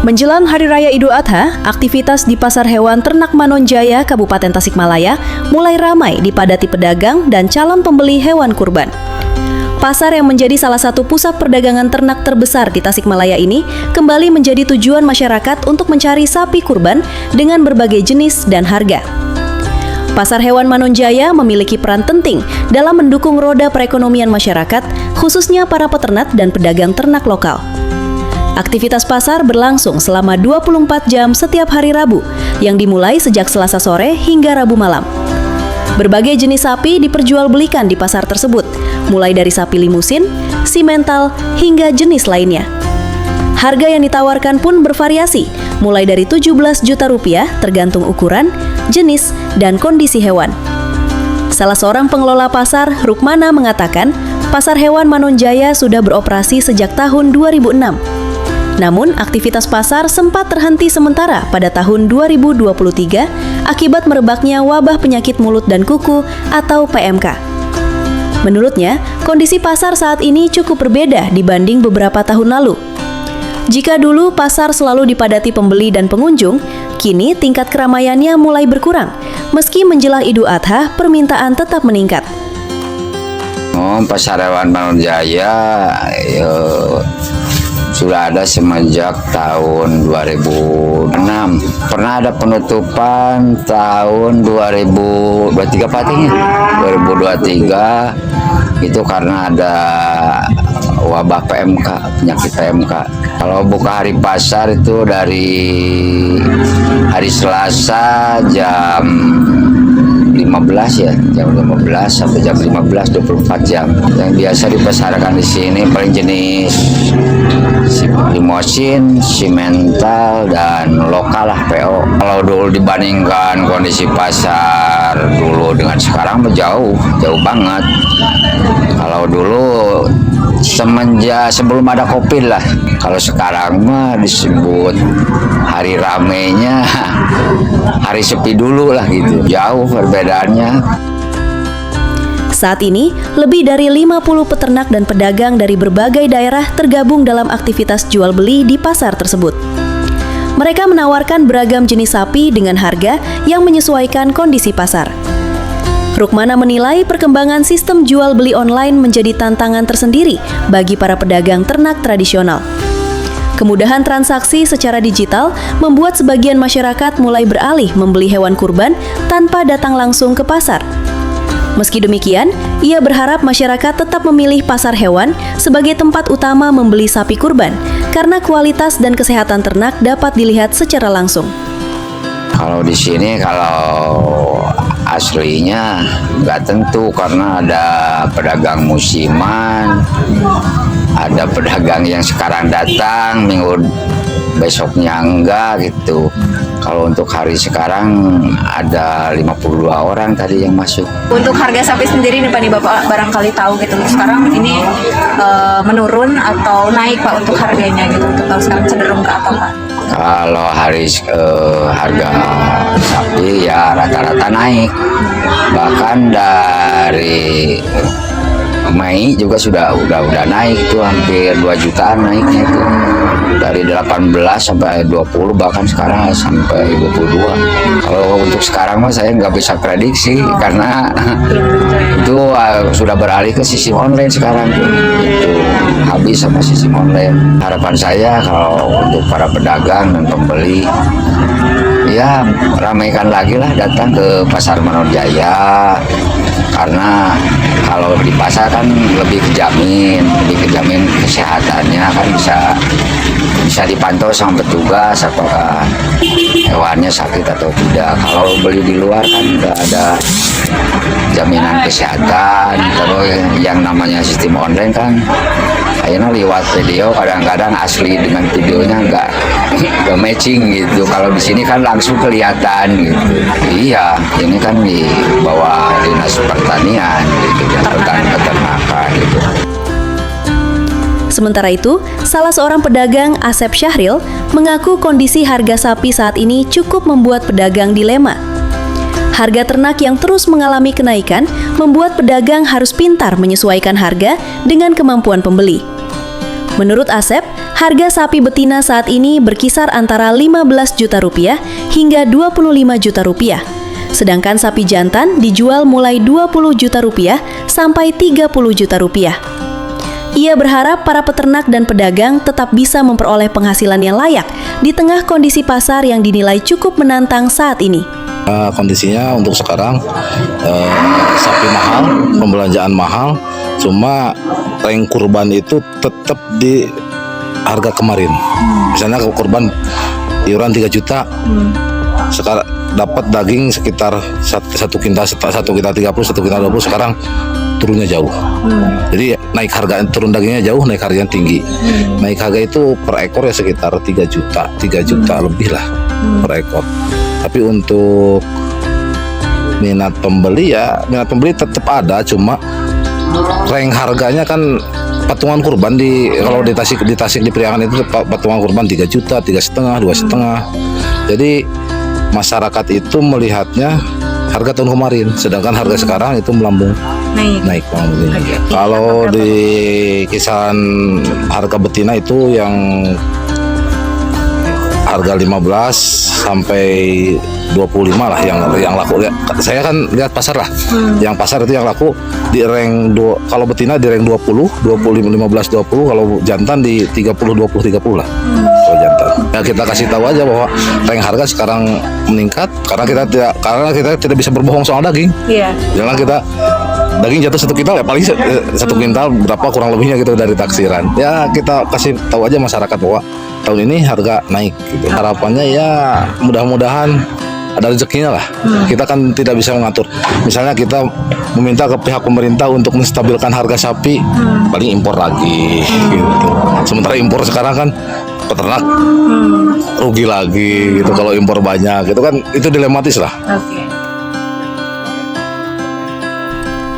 Menjelang Hari Raya Idul Adha, aktivitas di Pasar Hewan Ternak Manonjaya, Kabupaten Tasikmalaya mulai ramai dipadati pedagang dan calon pembeli hewan kurban. Pasar yang menjadi salah satu pusat perdagangan ternak terbesar di Tasikmalaya ini kembali menjadi tujuan masyarakat untuk mencari sapi kurban dengan berbagai jenis dan harga. Pasar Hewan Manonjaya memiliki peran penting dalam mendukung roda perekonomian masyarakat, khususnya para peternak dan pedagang ternak lokal. Aktivitas pasar berlangsung selama 24 jam setiap hari Rabu, yang dimulai sejak Selasa sore hingga Rabu malam. Berbagai jenis sapi diperjualbelikan di pasar tersebut, mulai dari sapi limusin, simental, hingga jenis lainnya. Harga yang ditawarkan pun bervariasi, mulai dari 17 juta rupiah tergantung ukuran, jenis, dan kondisi hewan. Salah seorang pengelola pasar, Rukmana, mengatakan Pasar Hewan Manonjaya sudah beroperasi sejak tahun 2006. Namun, aktivitas pasar sempat terhenti sementara pada tahun 2023 akibat merebaknya wabah penyakit mulut dan kuku atau PMK. Menurutnya, kondisi pasar saat ini cukup berbeda dibanding beberapa tahun lalu. Jika dulu pasar selalu dipadati pembeli dan pengunjung, kini tingkat keramaiannya mulai berkurang. Meski menjelang Idul Adha, permintaan tetap meningkat. Pasar Hewan Manonjaya sudah ada semenjak tahun 2006. Pernah ada penutupan tahun 2023 pastinya. 2023 itu karena ada wabah PMK, penyakit PMK. Kalau buka hari pasar itu dari hari Selasa jam 15 ya, jam 15 sampai jam 15, 24 jam. Yang biasa dipasarkan di sini paling jenis limusin, simental, dan lokal lah PO. Kalau dulu dibandingkan kondisi pasar dulu dengan sekarang jauh banget. Kalau dulu semenjak sebelum ada COVID lah. Kalau sekarang mah disebut hari ramenya hari sepi dulu lah gitu. Jauh perbedaannya. Saat ini, lebih dari 50 peternak dan pedagang dari berbagai daerah tergabung dalam aktivitas jual beli di pasar tersebut. Mereka menawarkan beragam jenis sapi dengan harga yang menyesuaikan kondisi pasar. Rukmana menilai perkembangan sistem jual beli online menjadi tantangan tersendiri bagi para pedagang ternak tradisional. Kemudahan transaksi secara digital membuat sebagian masyarakat mulai beralih membeli hewan kurban tanpa datang langsung ke pasar. Meski demikian, ia berharap masyarakat tetap memilih pasar hewan sebagai tempat utama membeli sapi kurban karena kualitas dan kesehatan ternak dapat dilihat secara langsung. Kalau di sini kalau aslinya nggak tentu karena ada pedagang musiman, ada pedagang yang sekarang datang, minggu besoknya enggak gitu. Kalau untuk hari sekarang ada 52 orang tadi yang masuk. Untuk harga sapi sendiri nih Pak, nih Bapak barangkali tahu gitu. Sekarang ini menurun atau naik Pak untuk harganya gitu. Untuk tahu sekarang cenderung ke apa Pak? Kalau harga sapi ya rata-rata naik. Bahkan dari Mei juga udah naik tuh, hampir 2 jutaan naiknya itu. Dari 18 sampai 20, bahkan sekarang sampai 22. Kalau untuk sekarang mah saya nggak bisa prediksi karena itu sudah beralih ke sistem online sekarang. Itu habis sama sistem online. Harapan saya kalau untuk para pedagang dan pembeli, ya ramaikan lagi lah datang ke Pasar Manonjaya. Karena kalau di pasar kan lebih kejamin kesehatannya, kan bisa dipantau sama petugas apakah hewannya sakit atau tidak. Kalau beli di luar kan nggak ada jaminan kesehatan. Terus yang namanya sistem online kan akhirnya lewat video, kadang-kadang asli dengan videonya nggak matching gitu. Kalau di sini kan langsung kelihatan gitu. Iya, ini kan di bawah Dinas Pertanian gitu, peternakan gitu. Sementara itu, salah seorang pedagang, Asep Syahril, mengaku kondisi harga sapi saat ini cukup membuat pedagang dilema. Harga ternak yang terus mengalami kenaikan membuat pedagang harus pintar menyesuaikan harga dengan kemampuan pembeli. Menurut Asep, Harga sapi betina saat ini berkisar antara 15 juta rupiah hingga 25 juta rupiah. Sedangkan sapi jantan dijual mulai 20 juta rupiah sampai 30 juta rupiah. Ia berharap para peternak dan pedagang tetap bisa memperoleh penghasilan yang layak di tengah kondisi pasar yang dinilai cukup menantang saat ini. Kondisinya untuk sekarang sapi mahal, pembelanjaan mahal, cuma rank kurban itu tetap di harga kemarin. Misalnya kurban iuran 3 juta, sekarang dapat daging sekitar 1 kintal 30, 1 kintal 20, sekarang turunnya jauh. Jadi naik harga, turun dagingnya jauh, naik harganya tinggi. Naik harga itu per ekor ya sekitar 3 juta lebih lah per ekor. Tapi untuk minat pembeli tetap ada, cuma rank harganya kan patungan kurban kalau di Tasik di Priangan itu patungan kurban 3 juta, 3,5, 2,5. Jadi masyarakat itu melihatnya harga tahun kemarin, sedangkan harga sekarang itu melambung naik. Kalau di kisaran harga betina itu yang harga 15 sampai 25 lah yang laku. Saya kan lihat pasar lah. Yang pasar itu yang laku di rank kalau betina di rank 20, 15, 20, kalau jantan di 30, 20, 30 lah. Kalau jantan. Ya kita kasih tahu aja bahwa rank harga sekarang meningkat karena kita tidak bisa berbohong soal daging. Iya. Jangan kita daging jatuh 1 kintal ya paling 1 kintal berapa kurang lebihnya gitu dari taksiran. Ya kita kasih tahu aja masyarakat bahwa tahun ini harga naik gitu. Harapannya ya mudah-mudahan ada rezekinya lah. Kita kan tidak bisa mengatur. Misalnya kita meminta ke pihak pemerintah untuk menstabilkan harga sapi, paling impor lagi gitu. Sementara impor sekarang kan peternak rugi lagi gitu kalau impor banyak. Itu kan itu dilematis lah.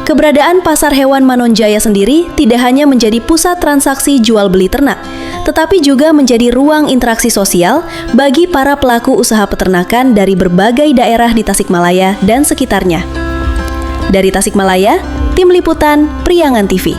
Keberadaan Pasar Hewan Manonjaya sendiri tidak hanya menjadi pusat transaksi jual beli ternak, tetapi juga menjadi ruang interaksi sosial bagi para pelaku usaha peternakan dari berbagai daerah di Tasikmalaya dan sekitarnya. Dari Tasikmalaya, Tim Liputan Priangan TV.